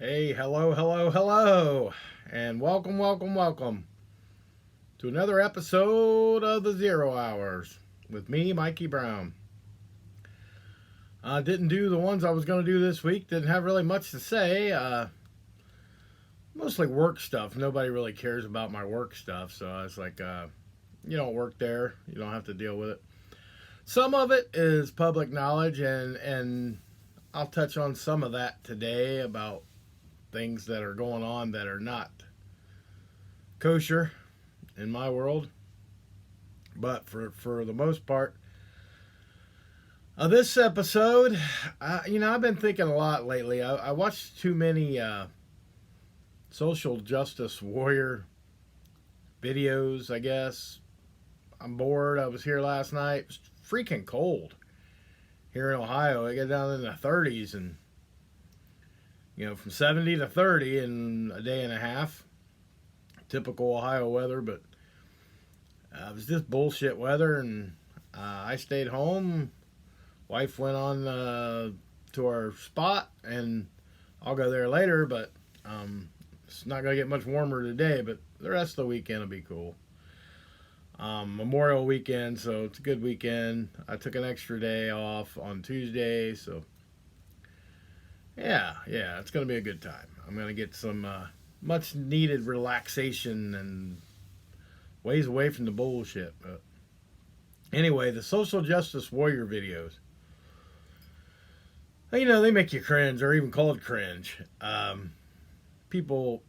Hey, hello, and welcome to another episode of the Zero Hours with me, Mikey Brown. I didn't do the ones I was going to do this week, didn't have really much to say. Mostly work stuff. Nobody really cares about my work stuff, so I was like, you don't work there, you don't have to deal with it. Some of it is public knowledge, and I'll touch on some of that today about things that are going on that are not kosher in my world. But for the most part, this episode, I've been thinking a lot lately. I watched too many social justice warrior videos, I guess. I'm bored. I was here last night. It was freaking cold here in Ohio. It got down in the 30s and, from 70 to 30 in a day and a half. Typical Ohio weather, but it was just bullshit weather, and I stayed home. Wife went on to our spot, and I'll go there later, but it's not going to get much warmer today, but the rest of the weekend will be cool. Memorial weekend, so it's a good weekend. I took an extra day off on Tuesday, so yeah, it's going to be a good time. I'm going to get some much needed relaxation and ways away from the bullshit. But anyway, the social justice warrior videos, they make you cringe, or even called cringe. People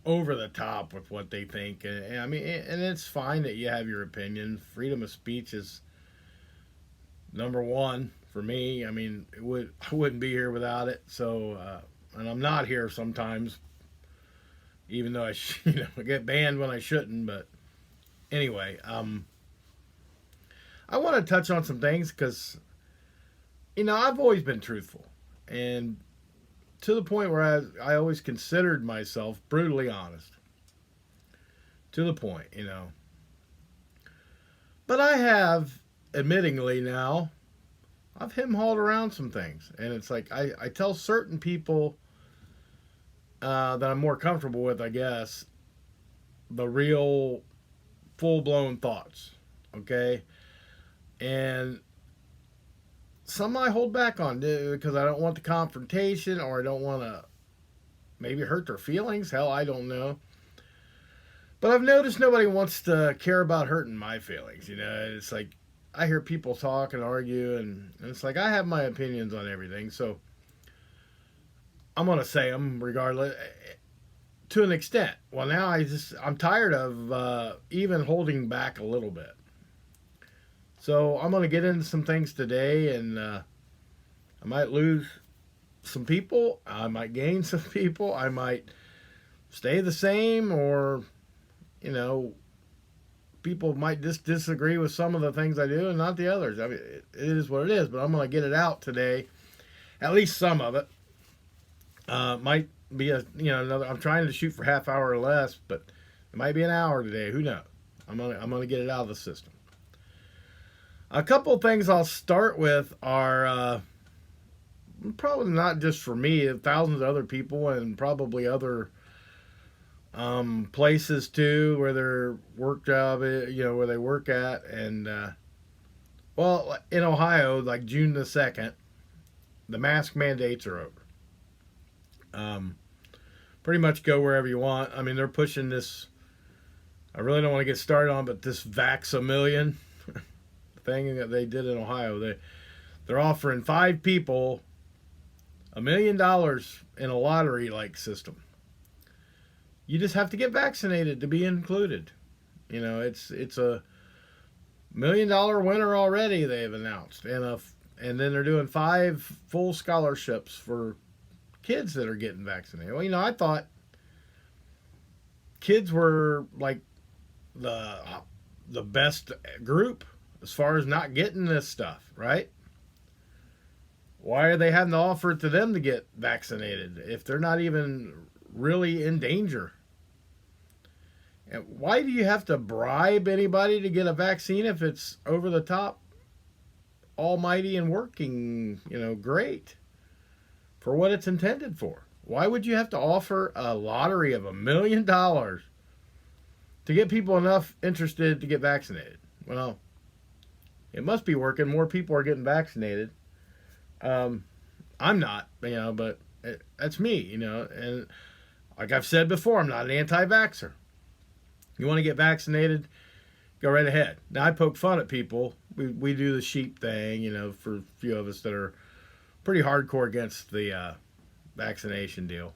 over the top with what they think, and and it's fine that you have your opinion. Freedom of speech is number one for me. I wouldn't be here without it. So, and I'm not here sometimes, even though I get banned when I shouldn't. But anyway, I want to touch on some things because I've always been truthful, and to the point where I always considered myself brutally honest. To the point. But I have, admittingly now, I've him-hauled around some things. And it's like I tell certain people that I'm more comfortable with, I guess, the real full-blown thoughts. Okay? And some I hold back on because I don't want the confrontation, or I don't want to maybe hurt their feelings. Hell, I don't know. But I've noticed nobody wants to care about hurting my feelings. It's like I hear people talk and argue, and it's like I have my opinions on everything. So I'm going to say them regardless to an extent. Well, now I'm tired of even holding back a little bit. So I'm going to get into some things today, and I might lose some people. I might gain some people. I might stay the same, or, people might just disagree with some of the things I do and not the others. It is what it is, but I'm going to get it out today, at least some of it. Might be another. I'm trying to shoot for half hour or less, but it might be an hour today. Who knows? I'm gonna get it out of the system. A couple of things I'll start with are probably not just for me, thousands of other people, and probably other places too, where their work job is, where they work at. And well, in Ohio, like June the 2nd, the mask mandates are over. Pretty much go wherever you want. They're pushing this. I really don't want to get started on, but this Vax-A-Million thing that they did in Ohio, they're offering 5 people $1 million in a lottery-like system. You just have to get vaccinated to be included. It's a $1 million winner already. They've announced, and then they're doing 5 full scholarships for kids that are getting vaccinated. Well, I thought kids were like the best group as far as not getting this stuff, right? Why are they having to offer it to them to get vaccinated if they're not even really in danger? And why do you have to bribe anybody to get a vaccine if it's over the top, almighty, and working, great for what it's intended for? Why would you have to offer a lottery of $1 million to get people enough interested to get vaccinated? Well, it must be working. More people are getting vaccinated. Um, I'm not, but that's me, And like I've said before, I'm not an anti-vaxxer. You want to get vaccinated? Go right ahead. Now, I poke fun at people. We do the sheep thing, for a few of us that are pretty hardcore against the vaccination deal.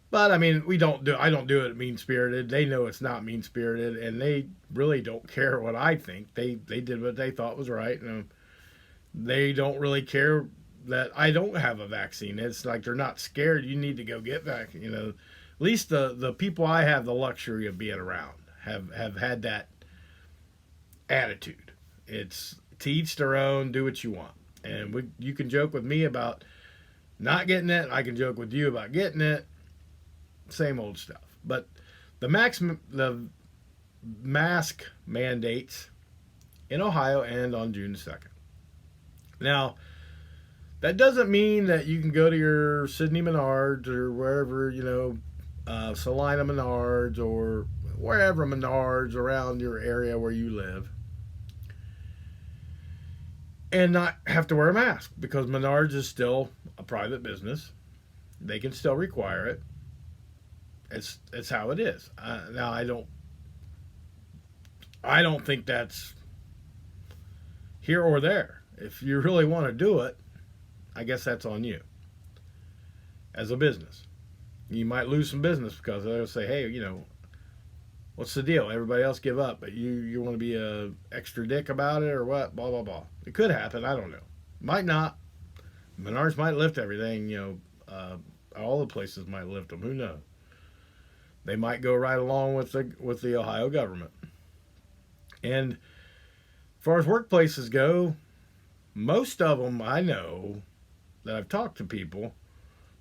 But I mean, I don't do it mean spirited. They know it's not mean spirited, and they really don't care what I think. They did what they thought was right, and they don't really care that I don't have a vaccine. It's like they're not scared. You need to go get vaccine. At least the people I have the luxury of being around have had that attitude. It's to each their own. Do what you want, and you can joke with me about not getting it. I can joke with you about getting it. Same old stuff. But the mask mandates in Ohio end on June 2nd. Now, that doesn't mean that you can go to your Sydney Menards or wherever, Salina Menards or wherever Menards around your area where you live and not have to wear a mask, because Menards is still a private business. They can still require it. It's how it is. Now, I don't think that's here or there. If you really want to do it, I guess that's on you as a business. You might lose some business because they'll say, hey, what's the deal? Everybody else give up, but you want to be a extra dick about it or what? Blah, blah, blah. It could happen. I don't know. Might not. Menards might lift everything. All the places might lift them. Who knows? They might go right along with the Ohio government. And as far as workplaces go, most of them I know that I've talked to people,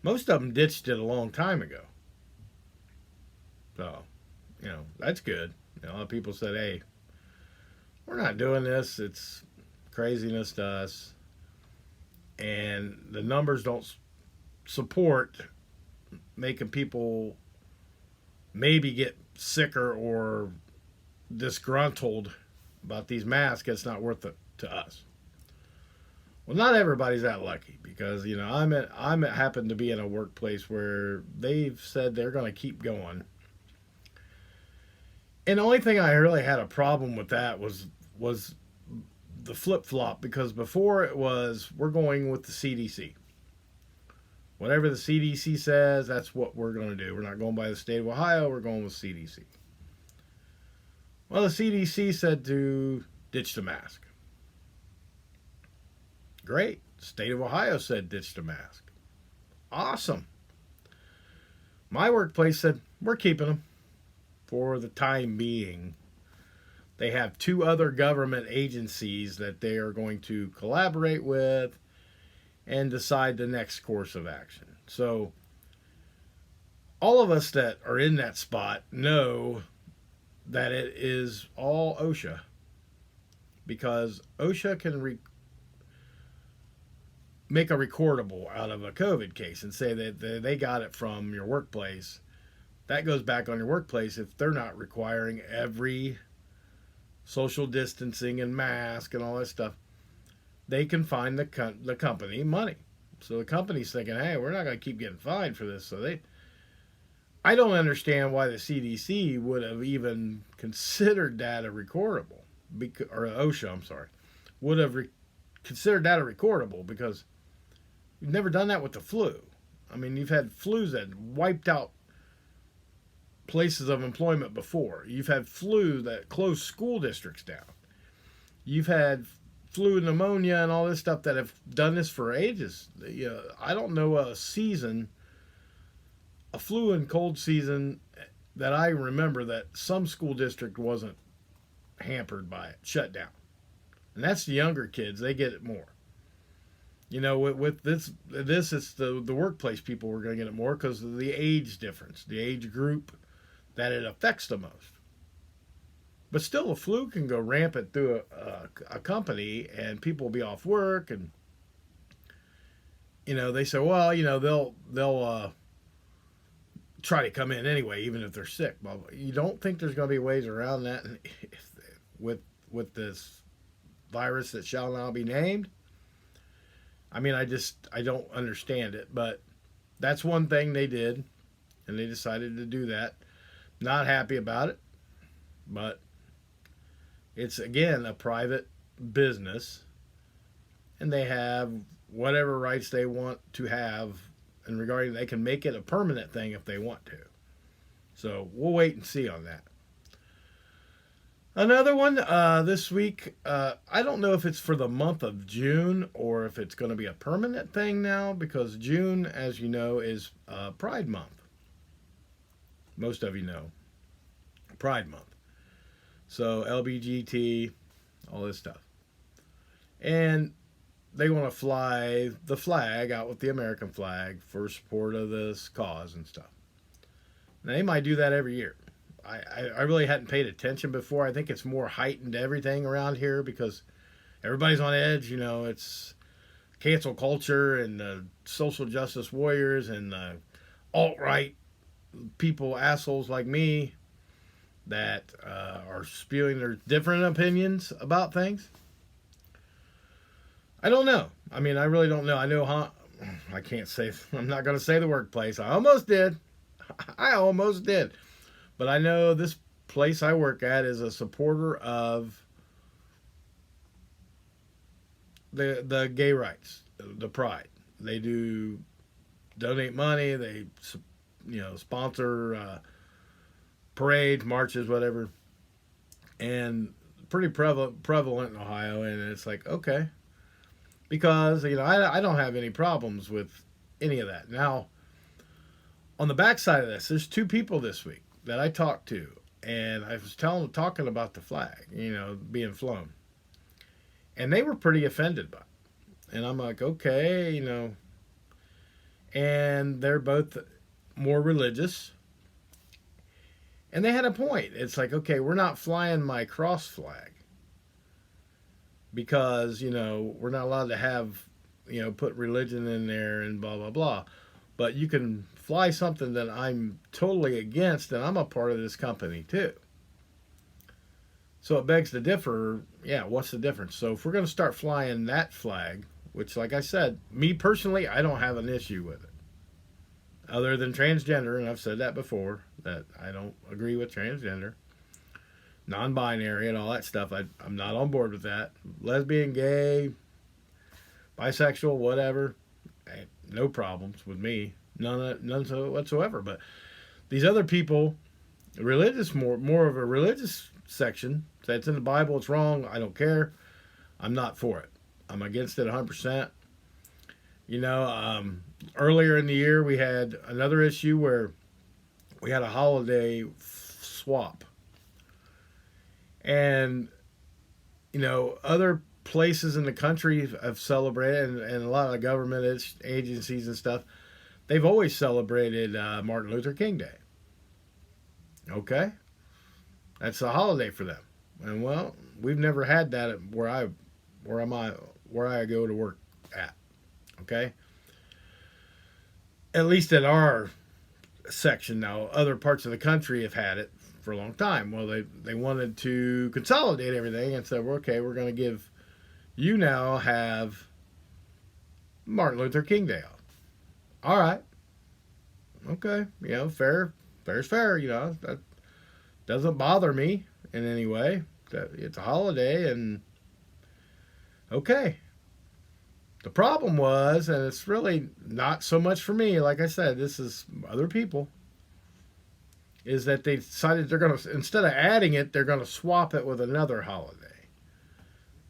most of them ditched it a long time ago. So, that's good. A lot of people said, hey, we're not doing this. It's craziness to us. And the numbers don't support making people maybe get sicker or disgruntled about these masks. It's not worth it to us. Well, not everybody's that lucky, because I'm happen to be in a workplace where they've said they're going to keep going. And the only thing I really had a problem with that was the flip-flop, because before it was, we're going with the CDC. Whatever the CDC says, that's what we're going to do. We're not going by the state of Ohio. We're going with CDC. Well, the CDC said to ditch the mask. Great. The state of Ohio said ditch the mask. Awesome. My workplace said, we're keeping them for the time being. They have 2 other government agencies that they are going to collaborate with and decide the next course of action. So all of us that are in that spot know that it is all OSHA, because OSHA can make a recordable out of a COVID case and say that they got it from your workplace. That goes back on your workplace if they're not requiring every social distancing and mask and all that stuff. They can fine the company money. So the company's thinking, hey, we're not going to keep getting fined for this. So I don't understand why the CDC would have even considered that a recordable, or OSHA, I'm sorry, would have considered that a recordable, because you've never done that with the flu. I mean, you've had flus that wiped out places of employment before. You've had flu that closed school districts down. You've had flu and pneumonia and all this stuff that have done this for ages. I don't know a flu and cold season that I remember that some school district wasn't hampered by it, shut down. And that's the younger kids. They get it more. With this it's the workplace people were going to get it more because of the age difference, the age group that it affects the most. But still, the flu can go rampant through a company, and people will be off work, and they say, well, they'll try to come in anyway, even if they're sick. Well, you don't think there's going to be ways around that with with this virus that shall now be named? I mean, I don't understand it, but that's one thing they did, and they decided to do that. Not happy about it, but it's again a private business, and they have whatever rights they want to have, and regarding they can make it a permanent thing if they want to. So we'll wait and see on that. Another one this week. I don't know if it's for the month of June or if it's going to be a permanent thing now, because June, as you know, is Pride Month. Most of you know Pride Month. So LBGT, all this stuff. And they want to fly the flag out with the American flag for support of this cause and stuff. Now, they might do that every year. I really hadn't paid attention before. I think it's more heightened everything around here because everybody's on edge. It's cancel culture and the social justice warriors and the alt-right people, assholes like me, that are spewing their different opinions about things. I don't know. I mean, I really don't know. I know I can't say. I'm not going to say the workplace. I almost did. I almost did. But I know this place I work at is a supporter of the gay rights, the pride. They do donate money. They sponsor parades, marches, whatever, and pretty prevalent in Ohio. And it's like, okay, because I don't have any problems with any of that. Now, on the backside of this, there's two people this week that I talked to, and I was talking about the flag, being flown, and they were pretty offended by it. And I'm like, okay, and they're both more religious, and they had a point. It's like, okay, we're not flying my cross flag because we're not allowed to have put religion in there and blah blah blah, but you can fly something that I'm totally against, and I'm a part of this company too. So it begs to differ. Yeah, what's the difference? So if we're going to start flying that flag, which, like I said, me personally, I don't have an issue with it, other than transgender, and I've said that before, that I don't agree with transgender, non-binary, and all that stuff. I'm not on board with that. Lesbian, gay, bisexual, whatever, no problems with me. None whatsoever. But these other people, religious, more of a religious section, say it's in the Bible, it's wrong, I don't care. I'm not for it. I'm against it 100%. Earlier in the year, we had another issue where we had a holiday swap. And, other places in the country have celebrated, and a lot of government agencies and stuff, they've always celebrated Martin Luther King Day. Okay? That's a holiday for them. And well, we've never had that where I go to work at. Okay? At least in our section now. Other parts of the country have had it for a long time. Well, they wanted to consolidate everything and said, well, okay, we're going to give you now have Martin Luther King Day off. All right. Okay. Fair. Fair's fair. That doesn't bother me in any way. That it's a holiday, and okay. The problem was, and it's really not so much for me, like I said, this is other people, is that they decided they're going to, instead of adding it, they're going to swap it with another holiday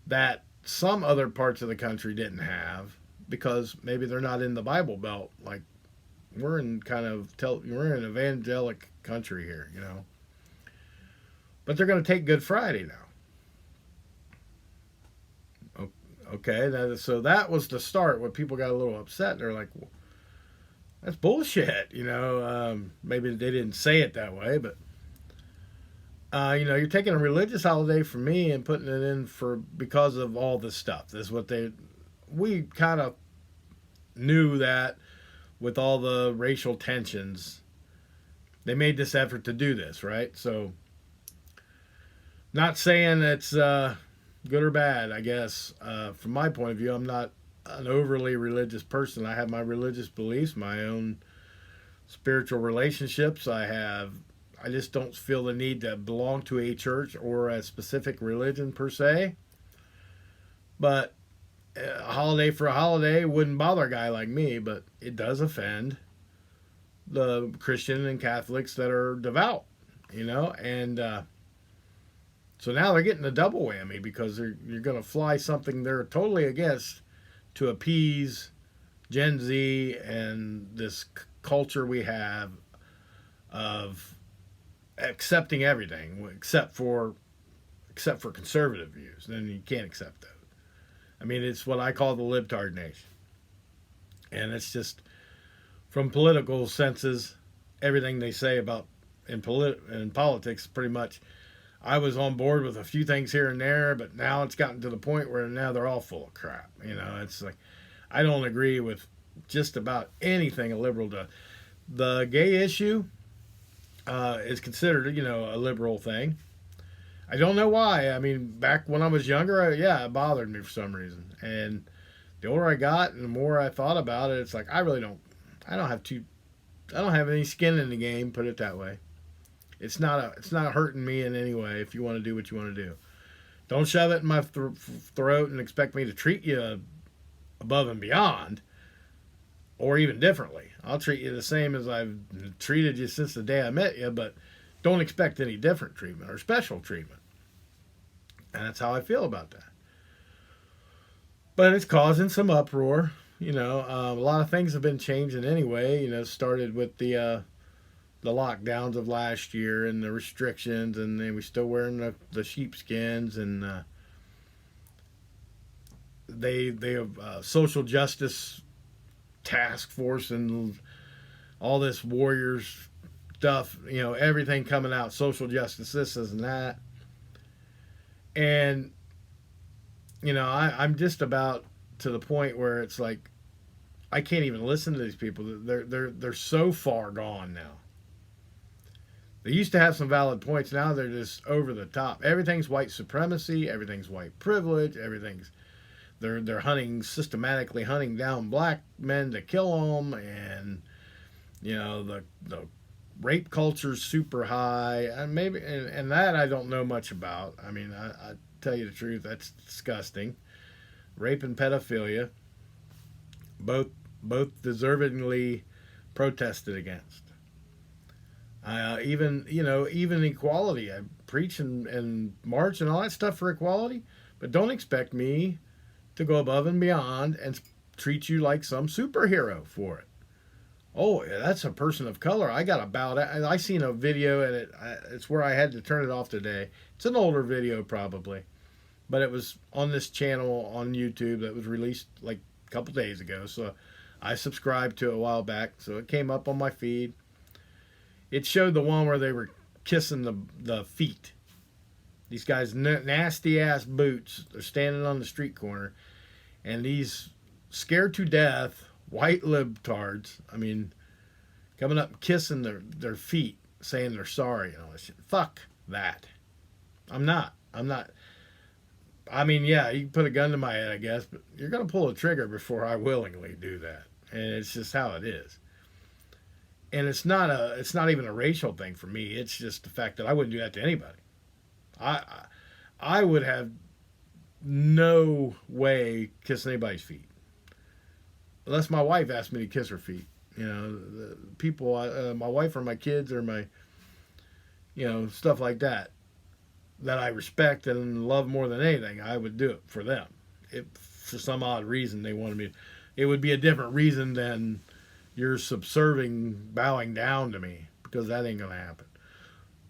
that some other parts of the country didn't have, because maybe they're not in the Bible Belt. Like, we're in we're an evangelic country here, But they're going to take Good Friday now. Okay, so that was the start when people got a little upset. They're like, well, that's bullshit, Maybe they didn't say it that way, but you're taking a religious holiday from me and putting it in because of all this stuff. This is what we kind of knew that with all the racial tensions, they made this effort to do this, right? So, not saying it's good or bad, I guess. From my point of view, I'm not an overly religious person. I have my religious beliefs, my own spiritual relationships. I just don't feel the need to belong to a church or a specific religion per se. But a holiday for a holiday wouldn't bother a guy like me, but it does offend the Christian and Catholics that are devout, and so now they're getting a double whammy because you're going to fly something they're totally against to appease Gen Z and this culture we have of accepting everything except for conservative views. Then you can't accept those. I mean, it's what I call the libtard nation, and it's just from political senses, everything they say about in politics, pretty much. I was on board with a few things here and there, but now it's gotten to the point where now they're all full of crap. It's like I don't agree with just about anything a liberal does. The gay issue is considered, a liberal thing. I don't know why. I mean, back when I was younger, it bothered me for some reason. And the older I got and the more I thought about it, it's like I don't have any skin in the game, put it that way. It's not hurting me in any way if you want to do what you want to do. Don't shove it in my throat and expect me to treat you above and beyond or even differently. I'll treat you the same as I've treated you since the day I met you, but don't expect any different treatment or special treatment. And that's how I feel about that. But it's causing some uproar. A lot of things have been changing anyway. Started with the lockdowns of last year and the restrictions, and then we're still wearing the sheepskins, and they have social justice task force and all this warriors stuff. Everything coming out, social justice, this and that. And I'm just about to the point where it's like I can't even listen to these people. They're so far gone now. They used to have some valid points. Now they're just over the top. Everything's white supremacy. Everything's white privilege. They're systematically hunting down black men to kill them, and the rape culture's super high, and and that I don't know much about. I mean, I tell you the truth, that's disgusting. Rape and pedophilia, both deservedly protested against. Even equality. I preach and march and all that stuff for equality, but don't expect me to go above and beyond and treat you like some superhero for it. Oh, that's a person of color. I got to bow down. I seen a video, and it's where I had to turn it off today. It's an older video probably, but it was on this channel on YouTube that was released like a couple days ago. So I subscribed to it a while back, so it came up on my feed. It showed the one where they were kissing the feet. These guys, nasty ass boots, they're standing on the street corner, and these scared to death white libtards, coming up and kissing their feet, saying they're sorry and all this shit. Fuck that. I'm not. Yeah, you can put a gun to my head, I guess, but you're going to pull a trigger before I willingly do that. And it's just how it is. And it's not even a racial thing for me. It's just the fact that I wouldn't do that to anybody. I would have no way kissing anybody's feet. Unless my wife asked me to kiss her feet. The people, my wife or my kids or my, stuff like that I respect and love more than anything, I would do it for them. If for some odd reason they wanted me, it would be a different reason than you're subserving, bowing down to me, because that ain't going to happen.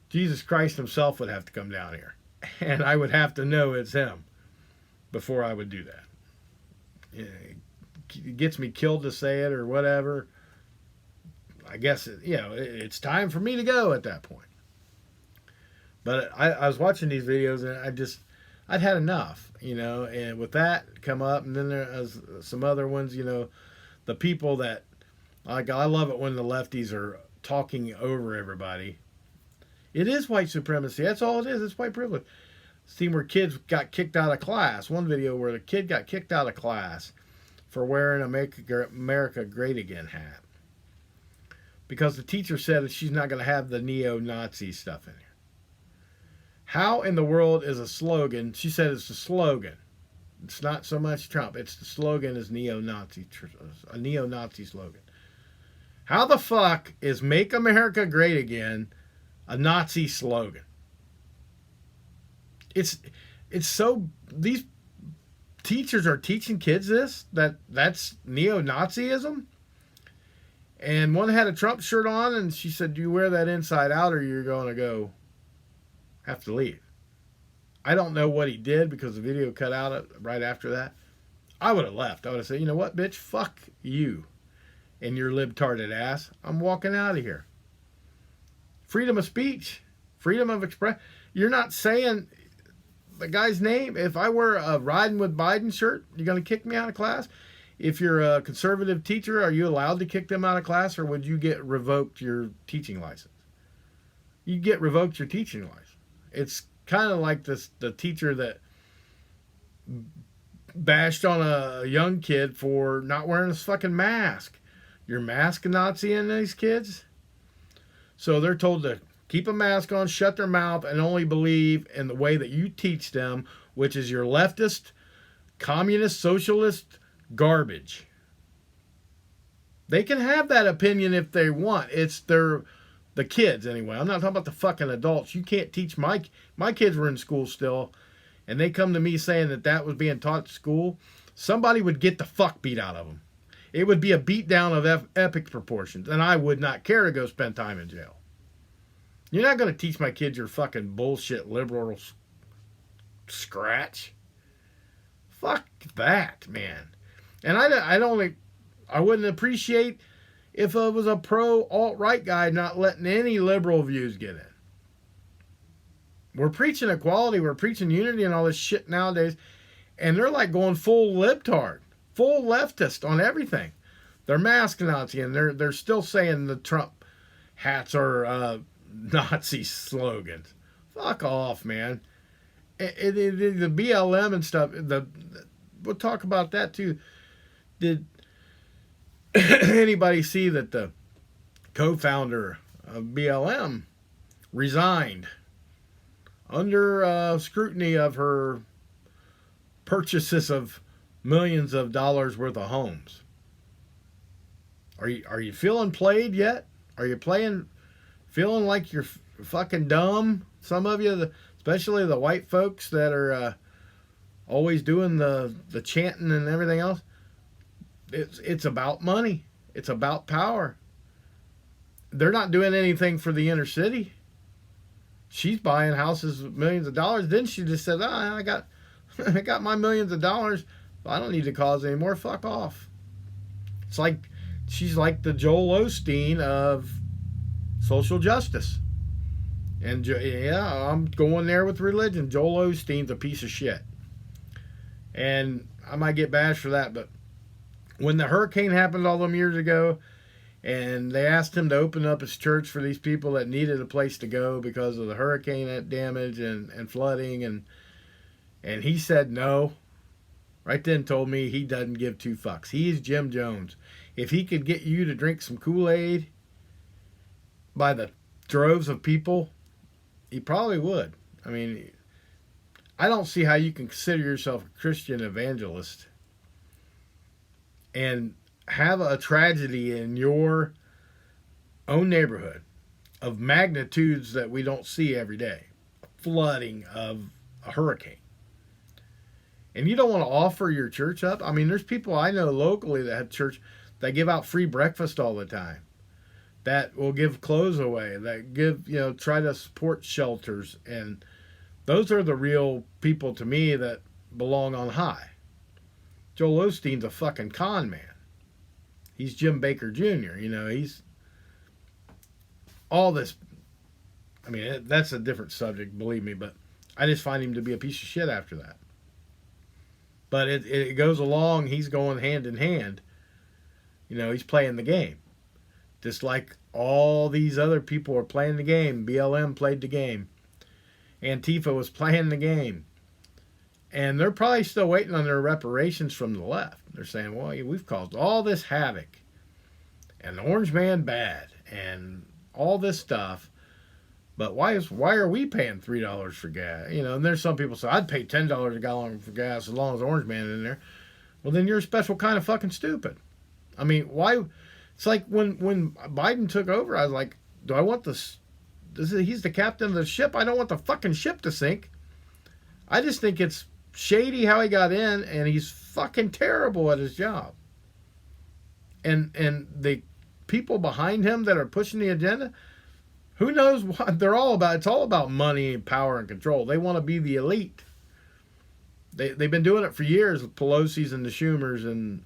Jesus Christ himself would have to come down here, and I would have to know it's him before I would do that. It gets me killed to say it or whatever. I guess it's time for me to go at that point. But I was watching these videos and I'd had enough, and with that come up, and then there was some other ones, the people that, like, I love it when the lefties are talking over everybody. It is white supremacy. That's all it is. It's white privilege. Seen where kids got kicked out of class. One video where the kid got kicked out of class for wearing a America Great Again hat. Because the teacher said that she's not going to have the neo-Nazi stuff in here. How in the world is a slogan? She said it's a slogan. It's not so much Trump. It's the slogan is neo-Nazi, a neo-Nazi slogan. How the fuck is Make America Great Again a Nazi slogan? It's so, these teachers are teaching kids that's neo-Nazism. And one had a Trump shirt on, and she said, "Do you wear that inside out, or you're going to have to leave?" I don't know what he did because the video cut out right after that. I would have left. I would have said, "You know what, bitch? Fuck you and your libtarded ass. I'm walking out of here." Freedom of speech, freedom of express. You're not saying the guy's name. If I wear a Riding with Biden shirt, you're going to kick me out of class? If you're a conservative teacher, are you allowed to kick them out of class, or would you get revoked your teaching license? You get revoked your teaching license. It's kind of like the teacher that bashed on a young kid for not wearing his fucking mask. You're mask Nazi-ing these kids? So they're told to keep a mask on, shut their mouth, and only believe in the way that you teach them, which is your leftist, communist, socialist garbage. They can have that opinion if they want. It's the kids anyway. I'm not talking about the fucking adults. You can't teach my kids were in school still, and they come to me saying that was being taught at school. Somebody would get the fuck beat out of them. It would be a beatdown of epic proportions, and I would not care to go spend time in jail. You're not going to teach my kids your fucking bullshit liberal scratch. Fuck that, man. And I wouldn't appreciate if it was a pro alt-right guy not letting any liberal views get in. We're preaching equality, we're preaching unity and all this shit nowadays, and they're like going full libtard, full leftist on everything. They're mask Nazi, and they're still saying the Trump hats are Nazi slogans. Fuck off, man. The BLM and stuff, we'll talk about that too. Did anybody see that the co-founder of BLM resigned under scrutiny of her purchases of millions of dollars worth of homes? Are you feeling played yet? Are you feeling like you're fucking dumb? Some of you, especially the white folks that are always doing the chanting and everything else. It's about money. It's about power. They're not doing anything for the inner city. She's buying houses with millions of dollars. Then she just said, I got my millions of dollars. I don't need to cause any more. Fuck off. It's like she's like the Joel Osteen of social justice. And yeah, I'm going there with religion. Joel Osteen's a piece of shit. And I might get bashed for that, but when the hurricane happened all them years ago, and they asked him to open up his church for these people that needed a place to go because of the hurricane damage and flooding, and he said no. Right then told me he doesn't give two fucks. He's Jim Jones. If he could get you to drink some Kool-Aid by the droves of people, he probably would. I mean, I don't see how you can consider yourself a Christian evangelist and have a tragedy in your own neighborhood of magnitudes that we don't see every day, flooding of a hurricane, and you don't want to offer your church up. I mean, there's people I know locally that have church that give out free breakfast all the time, that will give clothes away, that give, try to support shelters, and those are the real people to me that belong on high. Joel Osteen's a fucking con man. He's Jim Baker Jr., he's all this. I mean, that's a different subject, believe me, but I just find him to be a piece of shit after that. But it goes along, he's going hand in hand He's playing the game. Just like all these other people are playing the game. BLM played the game. Antifa was playing the game. And they're probably still waiting on their reparations from the left. They're saying, well, we've caused all this havoc. And the Orange Man bad. And all this stuff. But why are we paying $3 for gas? And there's some people say, I'd pay $10 a gallon for gas as long as the Orange Man is in there. Well, then you're a special kind of fucking stupid. I mean, why? It's like when Biden took over, I was like, do I want this? He's the captain of the ship. I don't want the fucking ship to sink. I just think it's shady how he got in, and he's fucking terrible at his job. And the people behind him that are pushing the agenda, who knows what they're all about? It's all about money and power and control. They want to be the elite. They've been doing it for years with Pelosi's and the Schumers and,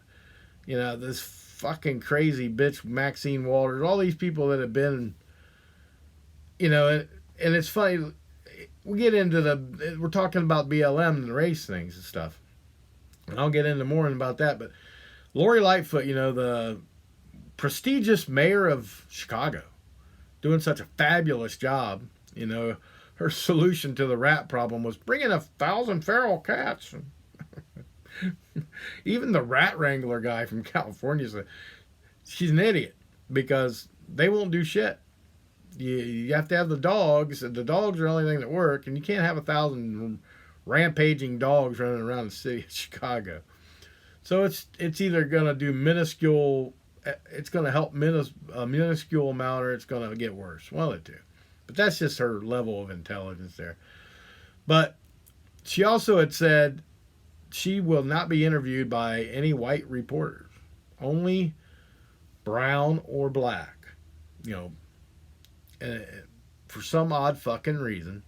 this fucking crazy bitch Maxine Waters, all these people that have been, and it's funny. We get into we're talking about BLM and the race things and stuff. And I'll get into more about that. But Lori Lightfoot, the prestigious mayor of Chicago, doing such a fabulous job. Her solution to the rat problem was bringing 1,000 feral cats. Even the rat wrangler guy from California said she's an idiot because they won't do shit. You have to have the dogs. The dogs are the only thing that work, and you can't have 1,000 rampaging dogs running around the city of Chicago. So it's either going to do minuscule. It's going to help a minuscule amount, or it's going to get worse. One of the two. But that's just her level of intelligence there. But she also had said she will not be interviewed by any white reporters, only brown or black. For some odd fucking reason.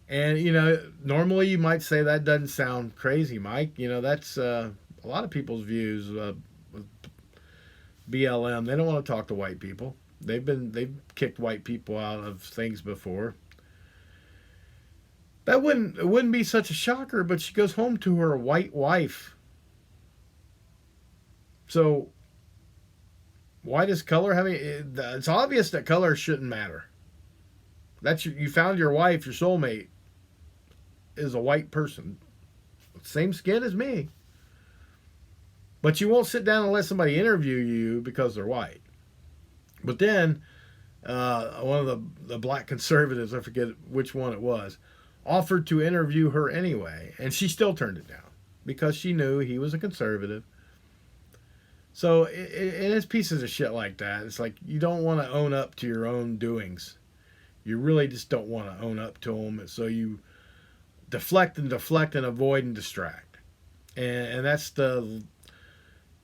And, normally you might say that doesn't sound crazy, Mike. That's a lot of people's views with BLM. They don't want to talk to white people. They've kicked white people out of things before. It wouldn't be such a shocker, but she goes home to her white wife. So why does color have any? It's obvious that color shouldn't matter. You found your wife, your soulmate, is a white person, same skin as me. But you won't sit down and let somebody interview you because they're white. But then, one of the black conservatives, I forget which one it was, offered to interview her anyway, and she still turned it down because she knew he was a conservative. So, and it's pieces of shit like that. It's like you don't want to own up to your own doings. You really just don't want to own up to them. So you deflect and avoid and distract. And that's the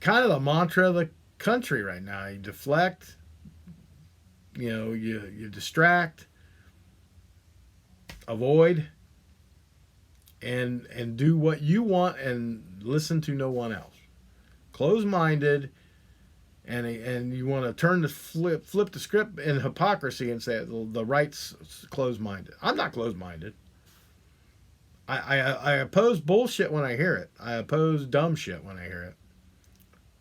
kind of the mantra of the country right now. You deflect, you distract, avoid, and do what you want and listen to no one else. Close-minded, and you want to turn the flip the script in hypocrisy and say the right's close-minded. I'm not close-minded. I oppose bullshit when I hear it. I oppose dumb shit when I hear it.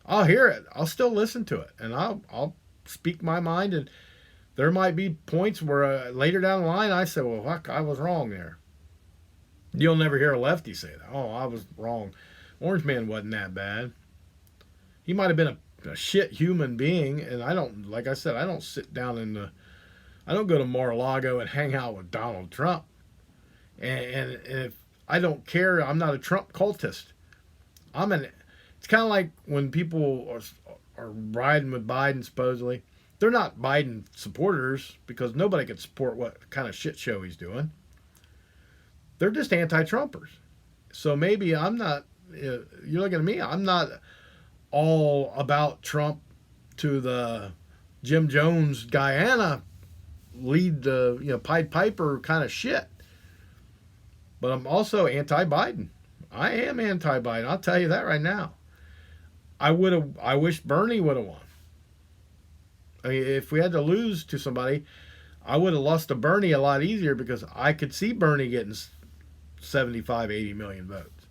I'll hear it. I'll still listen to it, and I'll speak my mind. And there might be points where later down the line I say, well, fuck, I was wrong there. You'll never hear a lefty say that. Oh, I was wrong. Orange Man wasn't that bad. He might have been a shit human being, and I don't, like I said, I don't sit down I don't go to Mar-a-Lago and hang out with Donald Trump. And if I don't care, I'm not a Trump cultist. It's kind of like when people are riding with Biden, supposedly. They're not Biden supporters because nobody can support what kind of shit show he's doing. They're just anti-Trumpers. So maybe I'm not, you're looking at me, I'm not all about Trump to the Jim Jones Guyana lead the Pied Piper kind of shit. But I'm also anti-Biden. I am anti-Biden. I'll tell you that right now. I wish Bernie would have won. I mean, if we had to lose to somebody, I would have lost to Bernie a lot easier because I could see Bernie getting 75, 80 million votes.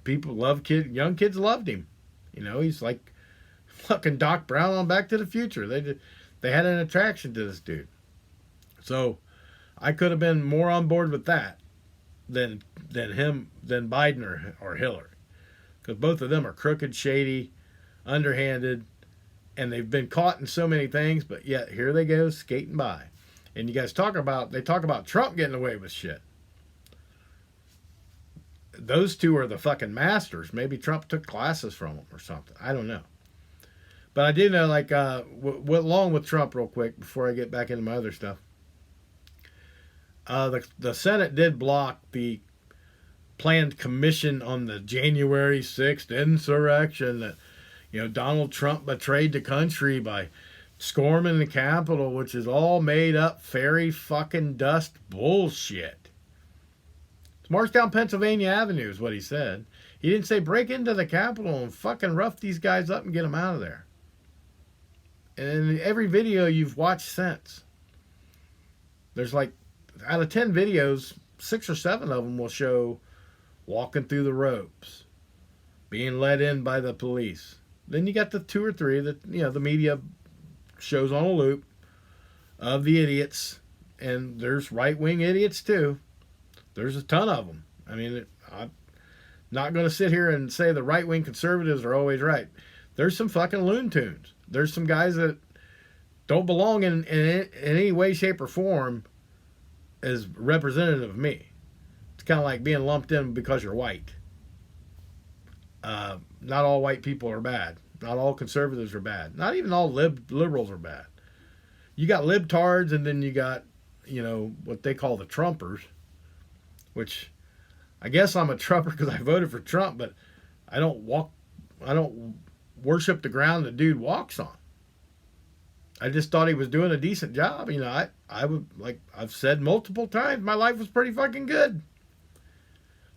People love young kids loved him. He's like fucking Doc Brown on Back to the Future. They had an attraction to this dude. So I could have been more on board with that than Biden or Hillary, because both of them are crooked, shady, underhanded, and they've been caught in so many things. But yet here they go skating by. And you guys talk about Trump getting away with shit. Those two are the fucking masters. Maybe Trump took classes from them or something. I don't know. But I do know, like, along with Trump, real quick, before I get back into my other stuff, the Senate did block the planned commission on the January 6th insurrection that, Donald Trump betrayed the country by storming the Capitol, which is all made up fairy fucking dust bullshit. It's march down Pennsylvania Avenue is what he said. He didn't say break into the Capitol and fucking rough these guys up and get them out of there. And in every video you've watched since, there's like, out of 10 videos, 6 or 7 of them will show walking through the ropes, being led in by the police. Then you got the 2 or 3 that, the media shows on a loop of the idiots. And there's right-wing idiots too. There's a ton of them. I mean, I'm not going to sit here and say the right-wing conservatives are always right. There's some fucking loon tunes. There's some guys that don't belong in any way, shape, or form as representative of me. It's kind of like being lumped in because you're white. Not all white people are bad. Not all conservatives are bad. Not even all liberals are bad. You got libtards, and then you got, what they call the Trumpers, which I guess I'm a Trumper because I voted for Trump, but I don't worship the ground the dude walks on. I just thought he was doing a decent job. I would, like I've said multiple times, my life was pretty fucking good.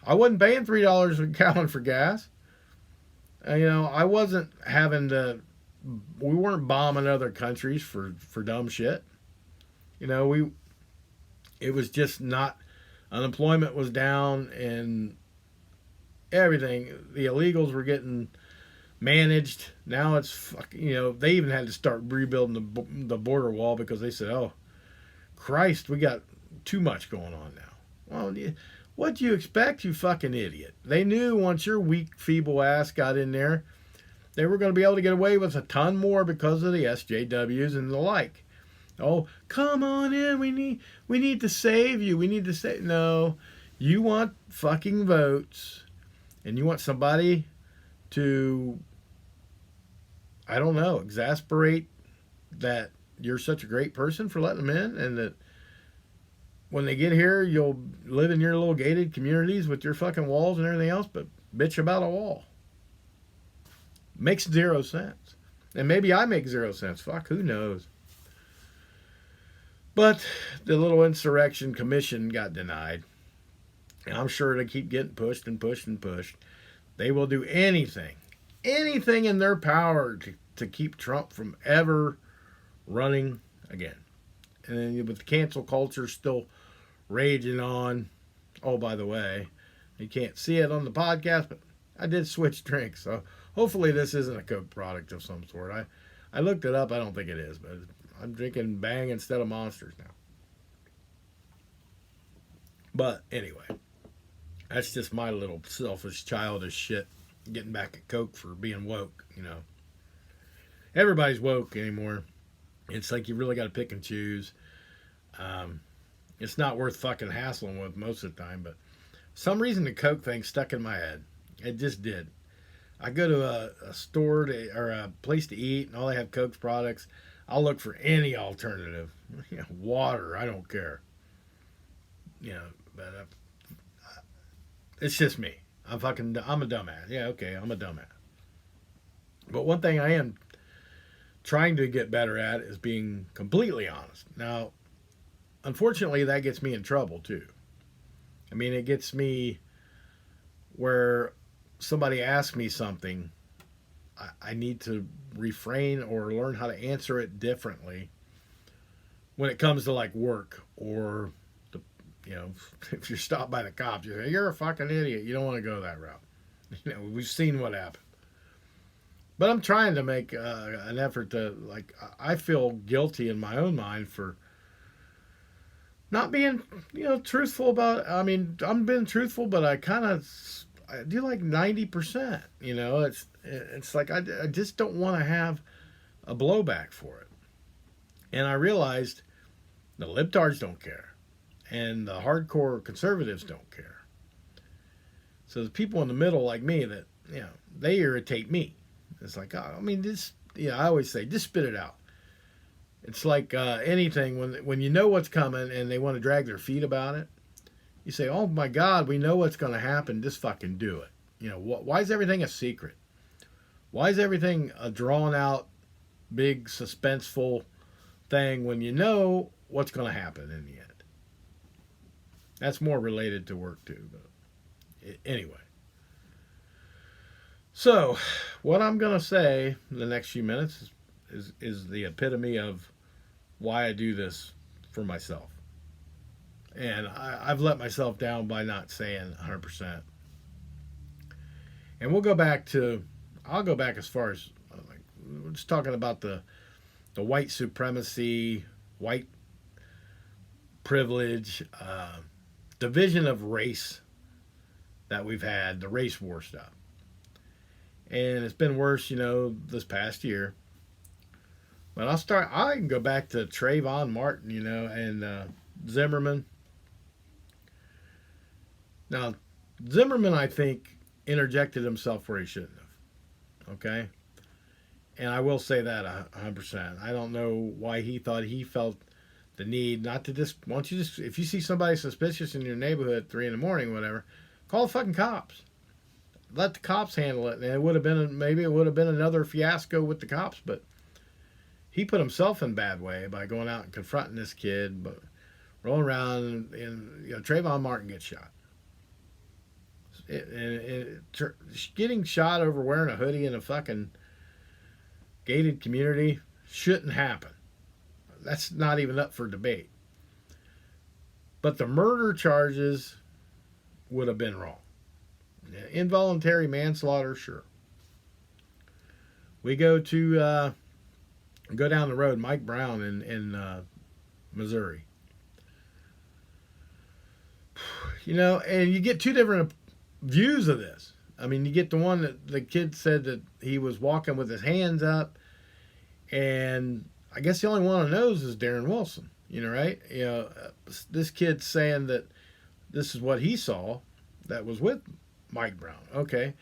I wasn't paying $3 a gallon for gas. I wasn't we weren't bombing other countries for dumb shit. It was just not, unemployment was down and everything. The illegals were getting managed. Now it's fucking, they even had to start rebuilding the border wall because they said, oh, Christ, we got too much going on now. Well, what do you expect, you fucking idiot? They knew once your weak, feeble ass got in there, they were going to be able to get away with a ton more because of the SJWs and the like. Oh, come on in. We need to save you. We need to save. No, you want fucking votes, and you want somebody to, I don't know, exasperate that you're such a great person for letting them in, and that when they get here, you'll live in your little gated communities with your fucking walls and everything else, but bitch about a wall. Makes 0 sense. And maybe I make 0 sense. Fuck, who knows? But the little insurrection commission got denied. And I'm sure they keep getting pushed and pushed and pushed. They will do anything in their power to keep Trump from ever running again. And then with the cancel culture still raging on. Oh, by the way, you can't see it on the podcast, but I did switch drinks. So hopefully this isn't a Coke product of some sort. I looked it up. I don't think it is, but I'm drinking Bang instead of Monsters now. But anyway, that's just my little selfish, childish shit. Getting back at Coke for being woke, Everybody's woke anymore. It's like you really got to pick and choose. It's not worth fucking hassling with most of the time, but some reason the Coke thing stuck in my head. It just did. I go to a store or a place to eat, and all they have Coke's products. I'll look for any alternative. Water, I don't care. But it's just me. I'm a dumbass. Yeah, okay, I'm a dumbass. But one thing I am trying to get better at is being completely honest. Now, unfortunately, that gets me in trouble too. I mean, it gets me where somebody asks me something, I need to refrain or learn how to answer it differently when it comes to like work or if you're stopped by the cops, you say, you're a fucking idiot. You don't want to go that route. We've seen what happened. But I'm trying to make an effort to, like, I feel guilty in my own mind for not being, truthful about. I mean, I'm being truthful, but I do like 90%. It's like I just don't want to have a blowback for it. And I realized the libtards don't care, and the hardcore conservatives don't care. So the people in the middle, like me, that they irritate me. It's like, oh, I mean, I always say, just spit it out. It's like anything when you know what's coming and they want to drag their feet about it. You say, oh my God, we know what's going to happen. Just fucking do it. Why is everything a secret? Why is everything a drawn out, big, suspenseful thing when you know what's going to happen in the end? That's more related to work too. But anyway. So, what I'm going to say in the next few minutes is the epitome of why I do this for myself. And I've let myself down by not saying 100%. And I'll go back as far as, like, we're just talking about the white supremacy, white privilege, division of race that we've had, the race war stuff. And it's been worse, this past year. But I can go back to Trayvon Martin, and Zimmerman. Now, Zimmerman, I think, interjected himself where he shouldn't have. Okay? And I will say that 100%. I don't know why he thought he felt the need not to if you see somebody suspicious in your neighborhood at 3 in the morning, whatever, call the fucking cops. Let the cops handle it. And it would have been another fiasco with the cops, but he put himself in a bad way by going out and confronting this kid, but rolling around, and Trayvon Martin gets shot. Getting shot over wearing a hoodie in a fucking gated community shouldn't happen. That's not even up for debate. But the murder charges would have been wrong. Involuntary manslaughter, sure. We go down the road, Mike Brown in Missouri. And you get two different views of this. I mean, you get the one that the kid said that he was walking with his hands up, and I guess the only one who knows is Darren Wilson. Right? This kid's saying that this is what he saw that was with Mike Brown. Okay.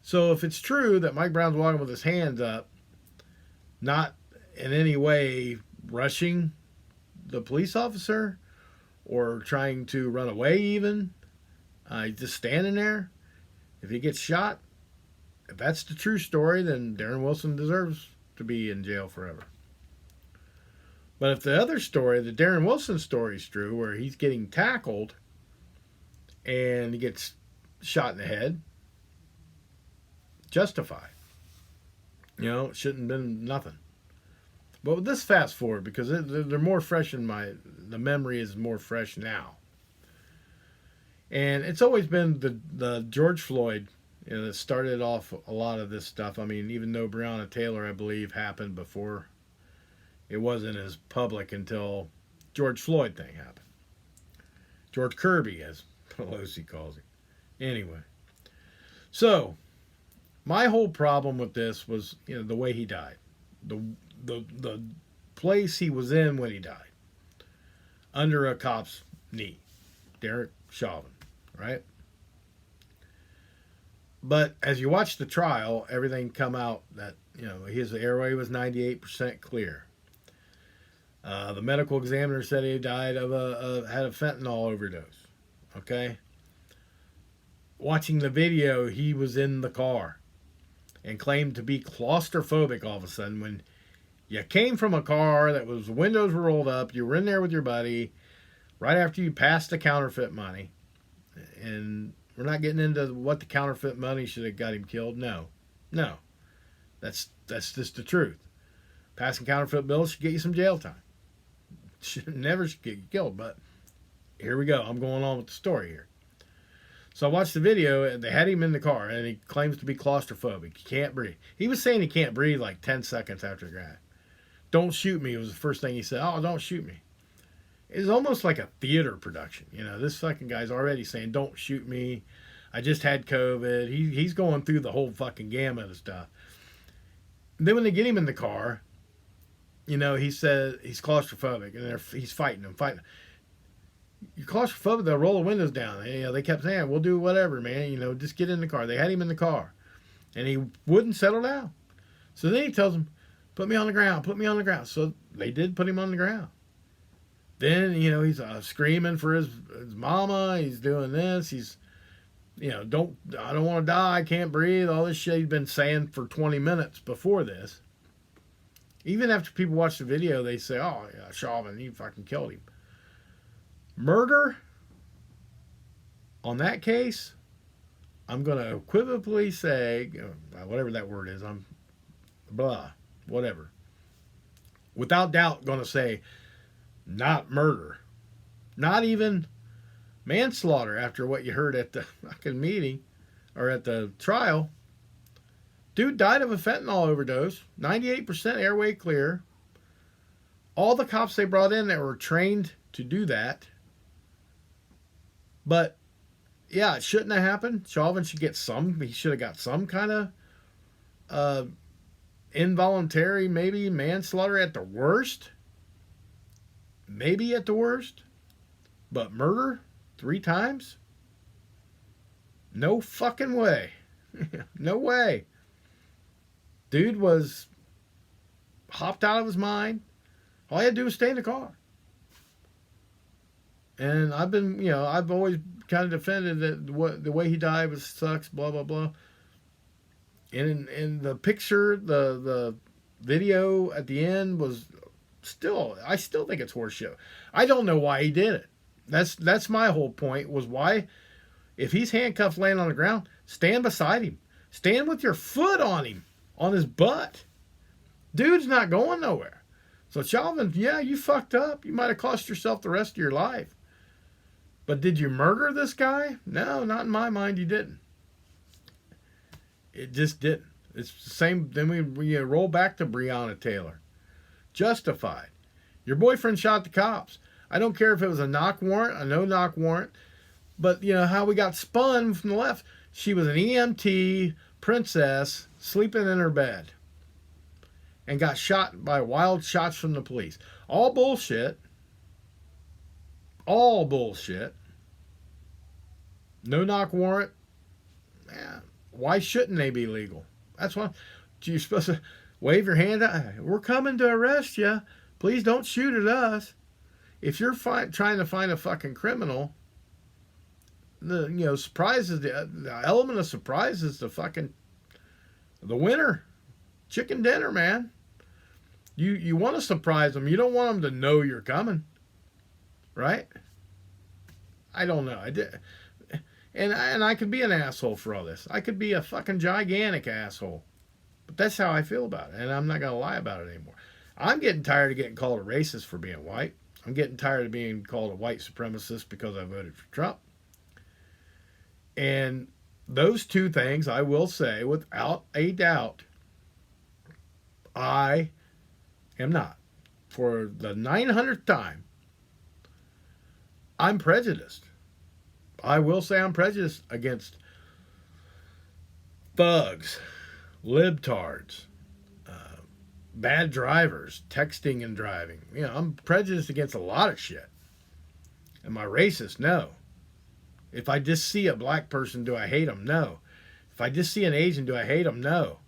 So if it's true that Mike Brown's walking with his hands up, not in any way rushing the police officer or trying to run away even, just standing there, if he gets shot, if that's the true story, then Darren Wilson deserves to be in jail forever. But if the other story, the Darren Wilson story, is true, where he's getting tackled and he gets shot in the head, justified. It shouldn't have been nothing. But with this fast forward, because they're more fresh the memory is more fresh now. And it's always been the George Floyd, that started off a lot of this stuff. I mean, even though Breonna Taylor, I believe, happened before, it wasn't as public until George Floyd thing happened. George Kirby, as Pelosi calls him. Anyway, so my whole problem with this was, the way he died, the place he was in when he died, under a cop's knee, Derek Chauvin, right? But as you watch the trial, everything come out that his airway was 98% clear. The medical examiner said he died of had a fentanyl overdose. Okay. Watching the video, he was in the car and claimed to be claustrophobic all of a sudden when you came from a car that was windows were rolled up, you were in there with your buddy right after you passed the counterfeit money. And we're not getting into what the counterfeit money should have got him killed. No. That's just the truth. Passing counterfeit bills should get you some jail time. Never should get you killed, but here we go. I'm going on with the story here. So I watched the video, and they had him in the car, and he claims to be claustrophobic. He can't breathe. He was saying he can't breathe like 10 seconds after the crash. Don't shoot me was the first thing he said. Oh, don't shoot me. It's almost like a theater production. You know, this fucking guy's already saying, don't shoot me. I just had COVID. He's going through the whole fucking gamut of stuff. And then when they get him in the car, you know, he said he's claustrophobic, and he's fighting him. You're claustrophobic, they'll roll the windows down. You know, they kept saying, we'll do whatever, man. You know, just get in the car. They had him in the car, and he wouldn't settle down. So then he tells them, put me on the ground, put me on the ground. So they did put him on the ground. Then, you know, he's screaming for his mama. He's doing this. He's, you know, I don't want to die. I can't breathe. All this shit he'd been saying for 20 minutes before this. Even after people watch the video, they say, oh, yeah, Chauvin, he fucking killed him. Murder, on that case, I'm going to equivocally say, whatever that word is, whatever. Without doubt, going to say, not murder. Not even manslaughter after what you heard at the fucking meeting or at the trial. Dude died of a fentanyl overdose. 98% airway clear. All the cops they brought in that were trained to do that. But, yeah, it shouldn't have happened. Chauvin should get he should have got some kind of involuntary, maybe manslaughter at the worst. Maybe at the worst. But murder 3 times? No fucking way. No way. Dude was hopped out of his mind. All he had to do was stay in the car. And I've always kind of defended that the way he died sucks, blah, blah, blah. And in the picture, the video at the end was I still think it's horseshit. I don't know why he did it. That's my whole point, was why, if he's handcuffed laying on the ground, stand beside him. Stand with your foot on him, on his butt. Dude's not going nowhere. So Chauvin, yeah, you fucked up. You might have cost yourself the rest of your life. But did you murder this guy? No, not in my mind, you didn't. It just didn't. It's the same. Then we roll back to Breonna Taylor. Justified. Your boyfriend shot the cops. I don't care if it was a knock warrant, a no knock warrant, but you know how we got spun from the left. She was an EMT princess sleeping in her bed and got shot by wild shots from the police. All bullshit. All bullshit. No knock warrant. Man, why shouldn't they be legal? That's why you're supposed to wave your hand out. We're coming to arrest you. Please don't shoot at us. If you're trying to find a fucking criminal, surprise is the element of surprise is the winner. Chicken dinner, man. You want to surprise them. You don't want them to know you're coming, right? I don't know. And I could be an asshole for all this. I could be a fucking gigantic asshole. But that's how I feel about it, and I'm not going to lie about it anymore. I'm getting tired of getting called a racist for being white. I'm getting tired of being called a white supremacist because I voted for Trump. And those two things, I will say, without a doubt, I am not. For the 900th time, I'm prejudiced. I will say I'm prejudiced against thugs, libtards, bad drivers, texting and driving. You know, I'm prejudiced against a lot of shit. Am I racist? No. If I just see a black person, do I hate them? No. If I just see an Asian, do I hate them? No.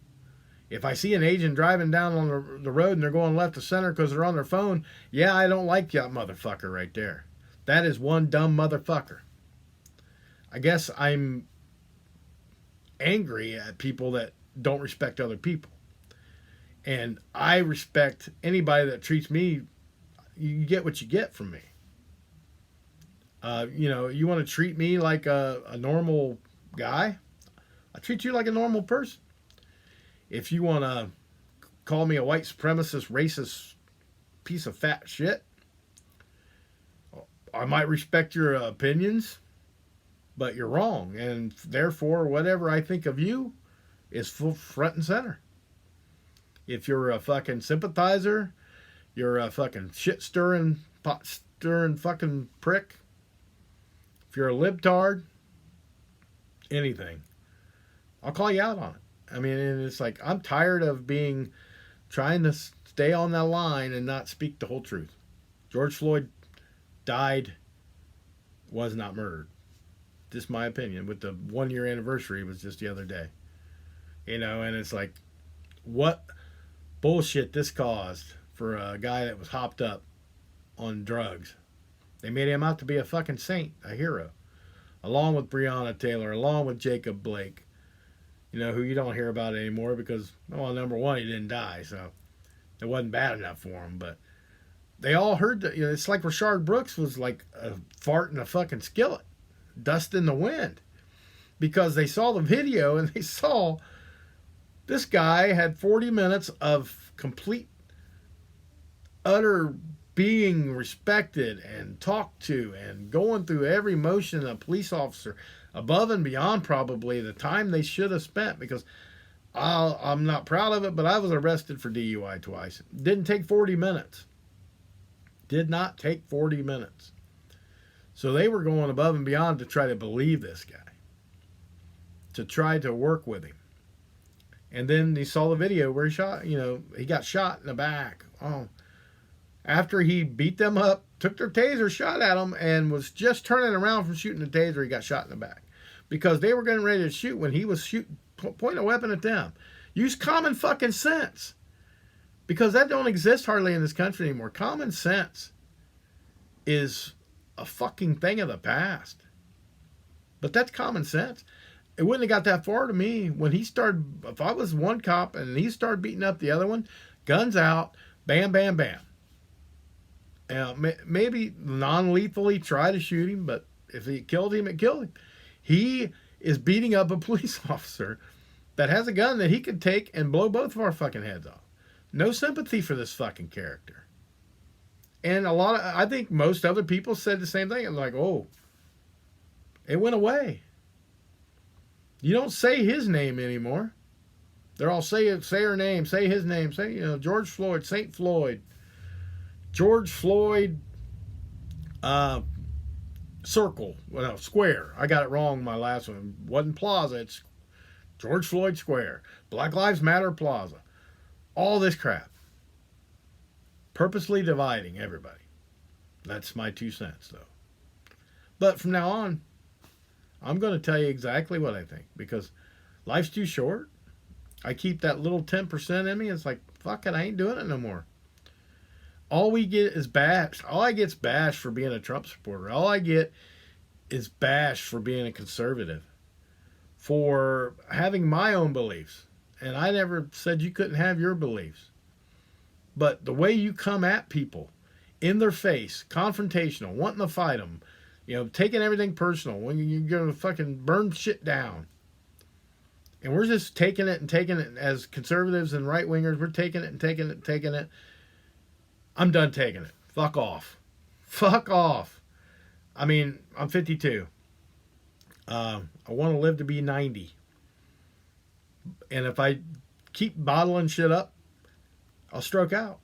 If I see an Asian driving down on the road and they're going left to center because they're on their phone, yeah, I don't like that motherfucker right there. That is one dumb motherfucker. I guess I'm angry at people that don't respect other people. And I respect anybody that treats me. You get what you get from me. You want to treat me like a normal guy, I treat you like a normal person. If you want to call me a white supremacist, racist piece of fat shit, I might respect your opinions, but you're wrong. And therefore, whatever I think of you is full front and center. If you're a fucking sympathizer, you're a fucking shit stirring, pot stirring fucking prick. If you're a libtard, anything, I'll call you out on it. I mean, and it's like, I'm tired of trying to stay on that line and not speak the whole truth. George Floyd died, was not murdered. Just my opinion. With the 1 year anniversary was just the other day. And it's like, what bullshit this caused for a guy that was hopped up on drugs. They made him out to be a fucking saint, a hero. Along with Breonna Taylor, along with Jacob Blake, who you don't hear about anymore because, well, number one, he didn't die, so it wasn't bad enough for him. But they all heard that. It's like Rashard Brooks was like a fart in a fucking skillet, dust in the wind, because they saw the video and they saw this guy had 40 minutes of complete, utter being respected and talked to and going through every motion of a police officer, above and beyond probably the time they should have spent, because I'm not proud of it, but I was arrested for DUI twice. Didn't take 40 minutes. Did not take 40 minutes. So they were going above and beyond to try to believe this guy, to try to work with him. And then he saw the video where he got shot in the back. Oh, after he beat them up, took their taser, shot at them, and was just turning around from shooting the taser, he got shot in the back. Because they were getting ready to shoot when he was pointing a weapon at them. Use common fucking sense. Because that don't exist hardly in this country anymore. Common sense is a fucking thing of the past. But that's common sense. It wouldn't have got that far to me when he started. If I was one cop and he started beating up the other one, guns out, bam, bam, bam. Maybe non-lethally try to shoot him, but if he killed him, it killed him. He is beating up a police officer that has a gun that he could take and blow both of our fucking heads off. No sympathy for this fucking character. And I think most other people said the same thing. I'm like, oh, it went away. You don't say his name anymore. They're all say her name, say his name, say, George Floyd, St. Floyd. George Floyd Circle, Square. I got it wrong my last one. It wasn't Plaza, it's George Floyd Square. Black Lives Matter Plaza. All this crap. Purposely dividing everybody. That's my 2 cents, though. But from now on, I'm going to tell you exactly what I think, because life's too short. I keep that little 10% in me. It's like, fuck it, I ain't doing it no more. All we get is bashed. All I get's bashed for being a Trump supporter. All I get is bashed for being a conservative, for having my own beliefs. And I never said you couldn't have your beliefs. But the way you come at people, in their face, confrontational, wanting to fight them, taking everything personal, when you're going to fucking burn shit down. And we're just taking it as conservatives and right-wingers. We're taking it. I'm done taking it. Fuck off. Fuck off. I mean, I'm 52. I want to live to be 90. And if I keep bottling shit up, I'll stroke out.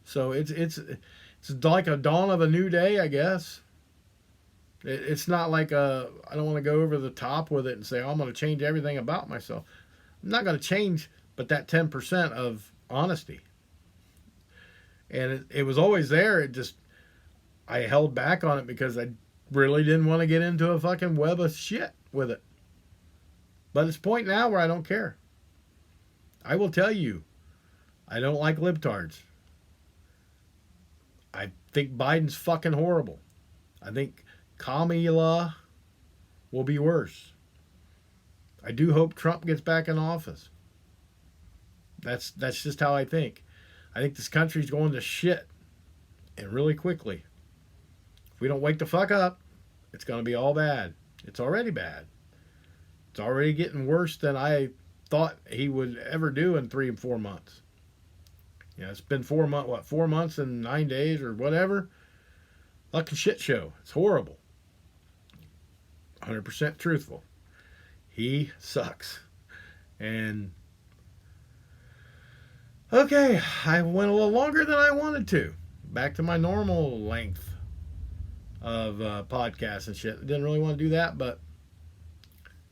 So it's like a dawn of a new day, I guess. It's not like I don't want to go over the top with it and say, oh, I'm going to change everything about myself. I'm not going to change but that 10% of honesty. And it was always there. I held back on it because I really didn't want to get into a fucking web of shit with it. But it's a point now where I don't care. I will tell you, I don't like libtards. I think Biden's fucking horrible. I think Kamala will be worse. I do hope Trump gets back in office. That's just how I think. I think this country's going to shit, and really quickly. If we don't wake the fuck up, it's going to be all bad. It's already bad. It's already getting worse than I thought he would ever do in 3 and 4 months. It's been 4 months, 4 months and 9 days or whatever. Fucking shit show. It's horrible. 100% truthful. He sucks. And okay, I went a little longer than I wanted to. Back to my normal length of podcasts and shit. Didn't really want to do that, but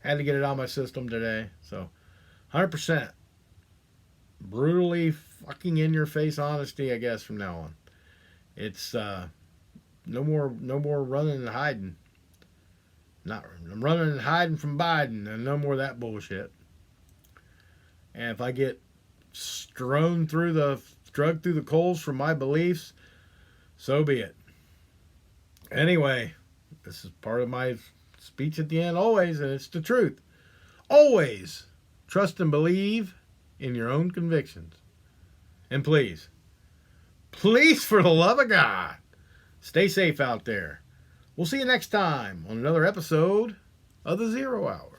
had to get it out of my system today. So, 100% brutally fucking in your face honesty, I guess, from now on. It's no more running and hiding. I'm running and hiding from Biden, and no more of that bullshit. And if I get drugged through the coals from my beliefs, so be it. Anyway, this is part of my speech at the end always, and it's the truth. Always trust and believe in your own convictions. And please, for the love of God, stay safe out there. We'll see you next time on another episode of the 0 Hour.